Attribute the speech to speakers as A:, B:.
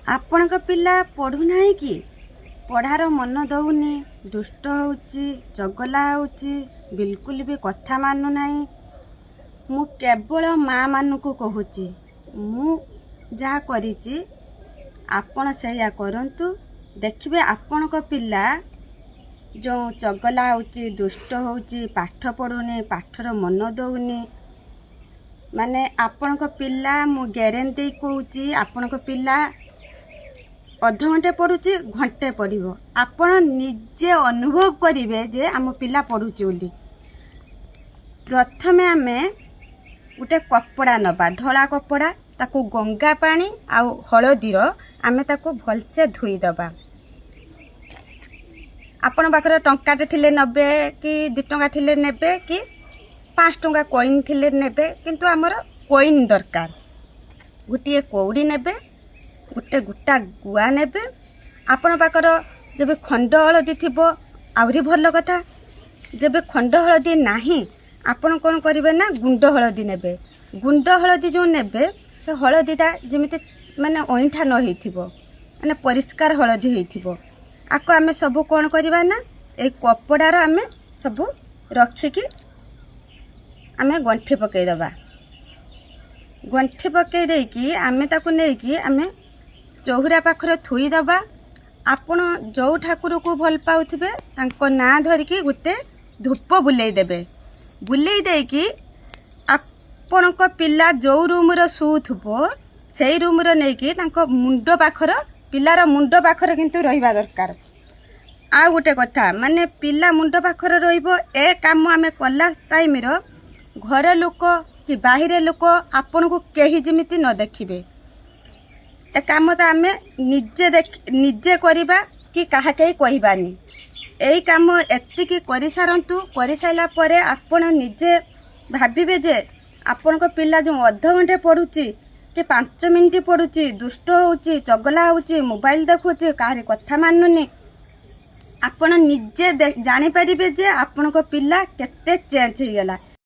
A: ଆପଣଙ୍କ ପିଲା ପଢ଼ୁନାହିଁ କି? ପଢ଼ାର ମନ ଦେଉନି, ଦୁଷ୍ଟ ହେଉଛି, ଚଗଲା ହେଉଛି, ବିଲକୁଲ ବି କଥା ମାନୁନାହିଁ। ମୁଁ କେବଳ ମା'ମାନଙ୍କୁ କହୁଛି, ମୁଁ ଯାହା କରିଛି ଆପଣ ସେଇଆ କରନ୍ତୁ। ଦେଖିବେ ଆପଣଙ୍କ ପିଲା ଯେଉଁ ଚଗଲା ହେଉଛି, ଦୁଷ୍ଟ ହେଉଛି, ପାଠ ପଢ଼ୁନି, ପାଠର ମନ ଦେଉନି, ମାନେ ଆପଣଙ୍କ ପିଲା ମୁଁ ଗ୍ୟାରେଣ୍ଟି ଦେଇ କହୁଛି ଆପଣଙ୍କ ପିଲା ଅଧଘଣ୍ଟେ ପଢ଼ୁଛି, ଘଣ୍ଟେ ପଢ଼ିବ। ଆପଣ ନିଜେ ଅନୁଭବ କରିବେ ଯେ ଆମ ପିଲା ପଢ଼ୁଛି ବୋଲି। ପ୍ରଥମେ ଆମେ ଗୋଟେ କପଡ଼ା ନେବା, ଧଳା କପଡ଼ା, ତାକୁ ଗଙ୍ଗା ପାଣି ଆଉ ହଳଦୀର ଆମେ ତାକୁ ଭଲସେ ଧୋଇଦେବା। ଆପଣ ପାଖରେ ଟଙ୍କାଟେ ଥିଲେ ନେବେ, କି 2 ଟଙ୍କା ଥିଲେ ନେବେ, କି 5 ଟଙ୍କା କଏନ୍ ଥିଲେ ନେବେ, କିନ୍ତୁ ଆମର କଏନ୍ ଦରକାର। ଗୋଟିଏ କଉଡ଼ି ନେବେ, ଗୋଟେ ଗୋଟା ଗୁଆ ନେବେ। ଆପଣ ପାଖର ଯେବେ ଖଣ୍ଡ ହଳଦୀ ଥିବ ଆହୁରି ଭଲ କଥା। ଯେବେ ଖଣ୍ଡ ହଳଦୀ ନାହିଁ, ଆପଣ କ'ଣ କରିବେ ନା ଗୁଣ୍ଡ ହଳଦୀ ନେବେ। ଗୁଣ୍ଡ ହଳଦୀ ଯେଉଁ ନେବେ, ସେ ହଳଦୀଟା ଯେମିତି ମାନେ ଅଇଁଠା ନ ହେଇଥିବ, ମାନେ ପରିଷ୍କାର ହଳଦୀ ହେଇଥିବ। ଆକୁ ଆମେ ସବୁ କ'ଣ କରିବା ନା ଏଇ କପଡ଼ାର ଆମେ ସବୁ ରଖିକି ଆମେ ଗଣ୍ଠି ପକାଇଦେବା। ଗଣ୍ଠି ପକାଇ ଦେଇକି ଆମେ ତାକୁ ନେଇକି ଆମେ ଚଉରା ପାଖରେ ଥୋଇଦେବା। ଆପଣ ଯେଉଁ ଠାକୁରକୁ ଭଲ ପାଉଥିବେ ତାଙ୍କ ନାଁ ଧରିକି ଗୋଟେ ଧୂପ ବୁଲେଇ ଦେବେ। ବୁଲେଇ ଦେଇକି ଆପଣଙ୍କ ପିଲା ଯେଉଁ ରୁମ୍ରେ ଶୋଉଥିବ ସେଇ ରୁମ୍ରେ ନେଇକି ତାଙ୍କ ମୁଣ୍ଡ ପାଖର, ପିଲାର ମୁଣ୍ଡ ପାଖରେ କିନ୍ତୁ ରହିବା ଦରକାର। ଆଉ ଗୋଟେ କଥା, ମାନେ ପିଲା ମୁଣ୍ଡ ପାଖରେ ରହିବ। ଏ କାମ ଆମେ କଲା ଟାଇମ୍ର ଘର ଲୋକ କି ବାহিରେ ଲୋକ ଆପଣଙ୍କୁ କେହି ଯେମିତି ନ ଦେଖିବେ। ଏ କାମଟା ଆମେ ନିଜେ କରିବା, କି କାହା କେହି କହିବାନି। ଏଇ କାମ ଏତିକି କରିସାରନ୍ତୁ। କରିସାରିଲା ପରେ ଆପଣ ନିଜେ ଭାବିବେ ଯେ ଆପଣଙ୍କ ପିଲା ଯେଉଁ ଅଧଘଣ୍ଟେ ପଢ଼ୁଛି, କି 5 ମିନିଟ୍ ପଢ଼ୁଛି, ଦୁଷ୍ଟ ହେଉଛି, ଚଗଲା ହେଉଛି, ମୋବାଇଲ ଦେଖୁଛି, କାହାରି କଥା ମାନୁନି, ଆପଣ ନିଜେ ଜାଣିପାରିବେ ଯେ ଆପଣଙ୍କ ପିଲା କେତେ ଚେଞ୍ଜ ହେଇଗଲା।